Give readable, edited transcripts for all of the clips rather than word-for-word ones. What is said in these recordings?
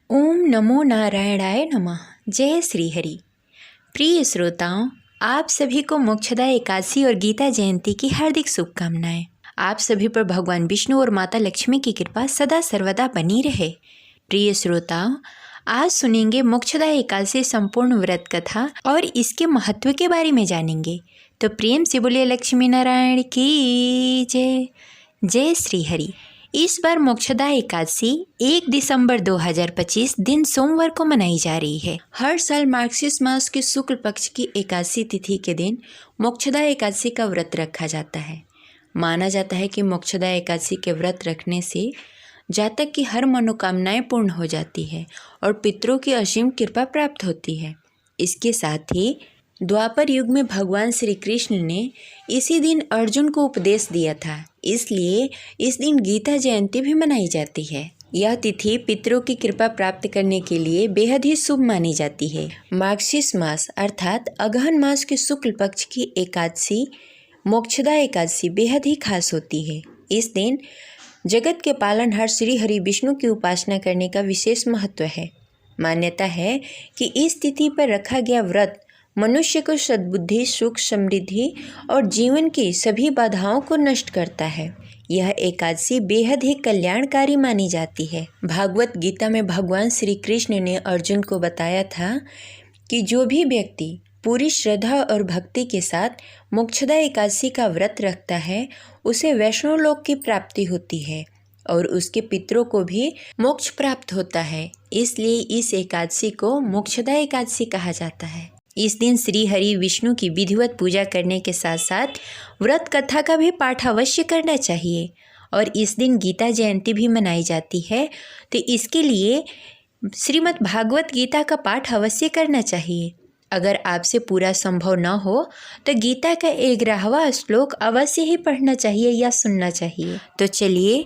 ओम नमो नारायणाय नमः। जय श्री हरि। प्रिय श्रोताओं, आप सभी को मोक्षदा एकादशी और गीता जयंती की हार्दिक शुभकामनाएं। आप सभी पर भगवान विष्णु और माता लक्ष्मी की कृपा सदा सर्वदा बनी रहे। प्रिय श्रोताओं, आज सुनेंगे मोक्षदा एकादशी संपूर्ण व्रत कथा और इसके महत्व के बारे में जानेंगे। तो प्रेम से बोलिए लक्ष्मी नारायण की जय। जय श्री हरि। इस बार मोक्षदा एकादशी 1 दिसंबर 2025 दिन सोमवार को मनाई जा रही है। हर साल मार्गशीर्ष मास के शुक्ल पक्ष की एकादशी तिथि के दिन मोक्षदा एकादशी का व्रत रखा जाता है। माना जाता है कि मोक्षदा एकादशी के व्रत रखने से जातक की हर मनोकामनाएं पूर्ण हो जाती है और पितरों की असीम कृपा प्राप्त होती है। इसके साथ ही द्वापर युग में भगवान श्री कृष्ण ने इसी दिन अर्जुन को उपदेश दिया था, इसलिए इस दिन गीता जयंती भी मनाई जाती है। यह तिथि पितरों की कृपा प्राप्त करने के लिए बेहद ही शुभ मानी जाती है। मार्गशीर्ष मास अर्थात अगहन मास के शुक्ल पक्ष की एकादशी मोक्षदा एकादशी बेहद ही खास होती है। इस दिन जगत के पालनहार श्री हरि विष्णु की उपासना करने का विशेष महत्व है। मान्यता है कि इस तिथि पर रखा गया व्रत मनुष्य को सद्बुद्धि, सुख, समृद्धि और जीवन की सभी बाधाओं को नष्ट करता है। यह एकादशी बेहद ही कल्याणकारी मानी जाती है। भागवत गीता में भगवान श्री कृष्ण ने अर्जुन को बताया था कि जो भी व्यक्ति पूरी श्रद्धा और भक्ति के साथ मोक्षदा एकादशी का व्रत रखता है उसे वैष्णव लोक की प्राप्ति होती है और उसके पितरों को भी मोक्ष प्राप्त होता है। इसलिए इस एकादशी को मोक्षदा एकादशी कहा जाता है। इस दिन श्री हरि विष्णु की विधिवत पूजा करने के साथ साथ व्रत कथा का भी पाठ अवश्य करना चाहिए और इस दिन गीता जयंती भी मनाई जाती है, तो इसके लिए श्रीमद् भागवत गीता का पाठ अवश्य करना चाहिए। अगर आपसे पूरा संभव न हो तो गीता का 11वां श्लोक अवश्य ही पढ़ना चाहिए या सुनना चाहिए। तो चलिए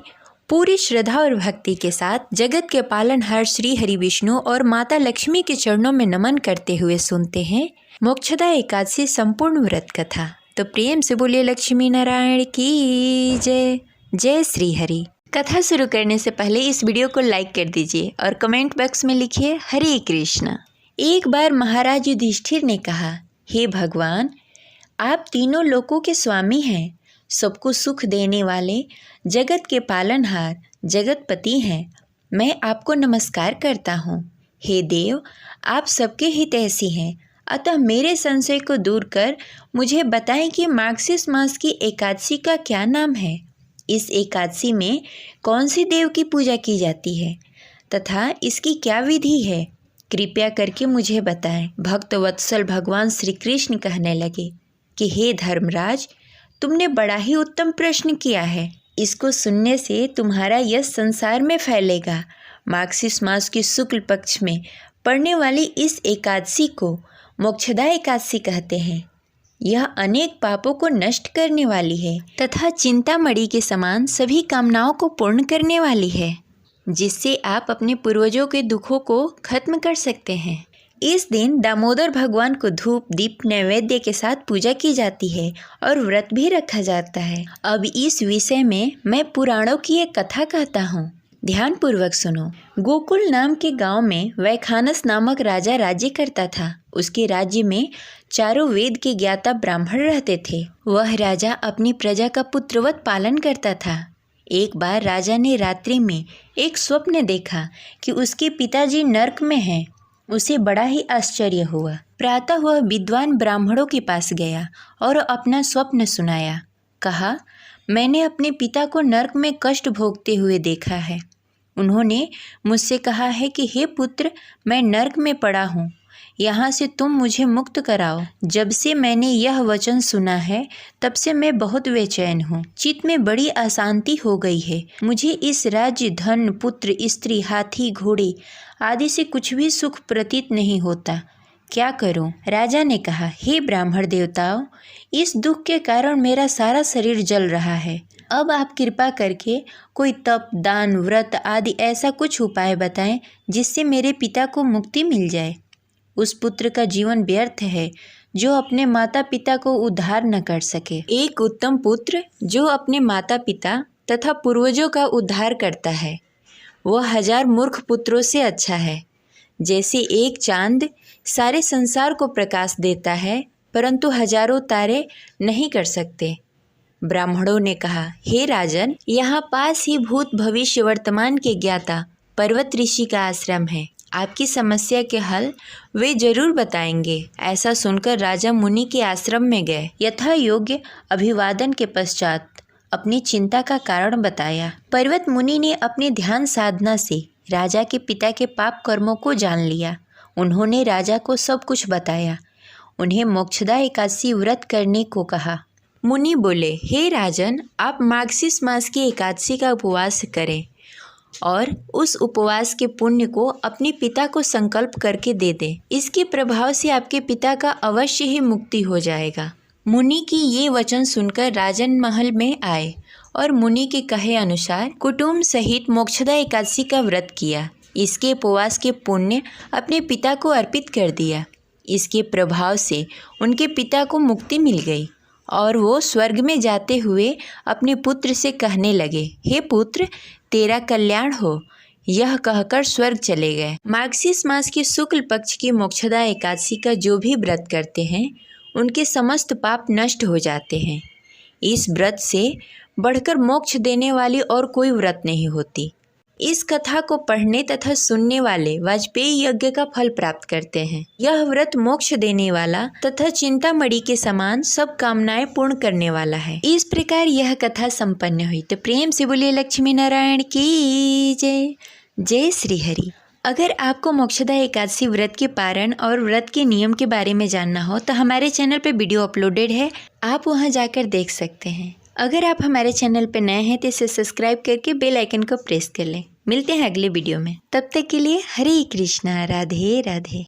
पूरी श्रद्धा और भक्ति के साथ जगत के पालनहार श्री हरि विष्णु और माता लक्ष्मी के चरणों में नमन करते हुए सुनते हैं मोक्षदा एकादशी संपूर्ण व्रत कथा। तो प्रेम से बोलिए लक्ष्मी नारायण की जय। जय श्री हरि। कथा शुरू करने से पहले इस वीडियो को लाइक कर दीजिए और कमेंट बॉक्स में लिखिए हरे कृष्ण। एक बार महाराज युधिष्ठिर ने कहा, हे भगवान, आप तीनों लोकों के स्वामी हैं, सबको सुख देने वाले, जगत के पालनहार, जगतपति हैं। मैं आपको नमस्कार करता हूँ। हे देव, आप सबके हितैषी हैं, अतः मेरे संशय को दूर कर मुझे बताएं कि मार्गशीर्ष मास की एकादशी का क्या नाम है। इस एकादशी में कौन सी देव की पूजा की जाती है तथा इसकी क्या विधि है, कृपया करके मुझे बताएं। भक्त वत्सल भगवान श्री कृष्ण कहने लगे कि हे धर्मराज, तुमने बड़ा ही उत्तम प्रश्न किया है। इसको सुनने से तुम्हारा यश संसार में फैलेगा। मार्गशीर्ष मास की शुक्ल पक्ष में पड़ने वाली इस एकादशी को मोक्षदा एकादशी कहते हैं। यह अनेक पापों को नष्ट करने वाली है तथा चिंतामणि के समान सभी कामनाओं को पूर्ण करने वाली है, जिससे आप अपने पूर्वजों के दुखों को खत्म कर सकते हैं। इस दिन दामोदर भगवान को धूप दीप नैवेद्य के साथ पूजा की जाती है और व्रत भी रखा जाता है। अब इस विषय में मैं पुराणों की एक कथा कहता हूँ, ध्यान पूर्वक सुनो। गोकुल नाम के गांव में वैखानस नामक राजा राज्य करता था। उसके राज्य में चारों वेद के ज्ञाता ब्राह्मण रहते थे। वह राजा अपनी प्रजा का पुत्रवत पालन करता था। एक बार राजा ने रात्रि में एक स्वप्न देखा कि उसके पिताजी नरक में हैं। उसे बड़ा ही आश्चर्य हुआ। प्रातः वह विद्वान ब्राह्मणों के पास गया और अपना स्वप्न सुनाया। कहा, मैंने अपने पिता को नरक में कष्ट भोगते हुए देखा है। उन्होंने मुझसे कहा है कि हे पुत्र, मैं नरक में पड़ा हूँ, यहाँ से तुम मुझे मुक्त कराओ। जब से मैंने यह वचन सुना है तब से मैं बहुत बेचैन हूँ। चित्त में बड़ी अशांति हो गई है। मुझे इस राज्य, धन, पुत्र, स्त्री, हाथी, घोड़े आदि से कुछ भी सुख प्रतीत नहीं होता। क्या करूं? राजा ने कहा, हे ब्राह्मण देवताओं, इस दुख के कारण मेरा सारा शरीर जल रहा है। अब आप कृपा करके कोई तप, दान, व्रत आदि ऐसा कुछ उपाय बताएं जिससे मेरे पिता को मुक्ति मिल जाए। उस पुत्र का जीवन व्यर्थ है जो अपने माता पिता को उद्धार न कर सके। एक उत्तम पुत्र जो अपने माता पिता तथा पूर्वजों का उद्धार करता है। वह 1000 मूर्ख पुत्रों से अच्छा है। जैसे एक चांद सारे संसार को प्रकाश देता है, परंतु हजारों तारे नहीं कर सकते। ब्राह्मणों ने कहा, हे राजन, यहाँ पास ही भूत भविष्य वर्तमान के ज्ञाता पर्वत ऋषि का आश्रम है। आपकी समस्या के हल वे जरूर बताएंगे। ऐसा सुनकर राजा मुनि के आश्रम में गए। यथा योग्य अभिवादन के पश्चात अपनी चिंता का कारण बताया। पर्वत मुनि ने अपने ध्यान साधना से राजा के पिता के पाप कर्मों को जान लिया। उन्होंने राजा को सब कुछ बताया। उन्हें मोक्षदा एकादशी व्रत करने को कहा। मुनि बोले, हे राजन, आप मार्गशीर्ष मास की एकादशी का उपवास करें और उस उपवास के पुण्य को अपने पिता को संकल्प करके दे दें। इसके प्रभाव से आपके पिता का अवश्य ही मुक्ति हो जाएगा। मुनि की ये वचन सुनकर राजन महल में आए और मुनि के कहे अनुसार कुटुंब सहित मोक्षदा एकादशी का व्रत किया। इसके उपवास के पुण्य अपने पिता को अर्पित कर दिया। इसके प्रभाव से उनके पिता को मुक्ति मिल गई और वो स्वर्ग में जाते हुए अपने पुत्र से कहने लगे, हे पुत्र, तेरा कल्याण हो। यह कहकर स्वर्ग चले गए। मार्गशीर्ष मास के शुक्ल पक्ष की मोक्षदा एकादशी का जो भी व्रत करते हैं, उनके समस्त पाप नष्ट हो जाते हैं। इस व्रत से बढ़कर मोक्ष देने वाली और कोई व्रत नहीं होती। इस कथा को पढ़ने तथा सुनने वाले वाजपेयी यज्ञ का फल प्राप्त करते हैं। यह व्रत मोक्ष देने वाला तथा चिंतामणि के समान सब कामनाएं पूर्ण करने वाला है। इस प्रकार यह कथा संपन्न हुई। तो प्रेम से बोलिए लक्ष्मी नारायण की जय। जय श्री हरि। अगर आपको मोक्षदा एकादशी व्रत के पारण और व्रत के नियम के बारे में जानना हो तो हमारे चैनल पे वीडियो अपलोडेड है, आप वहां जाकर देख सकते हैं। अगर आप हमारे चैनल पर नए हैं तो इसे सब्सक्राइब करके बेल आइकन को प्रेस कर लें। मिलते हैं अगले वीडियो में। तब तक के लिए हरे कृष्णा, राधे राधे।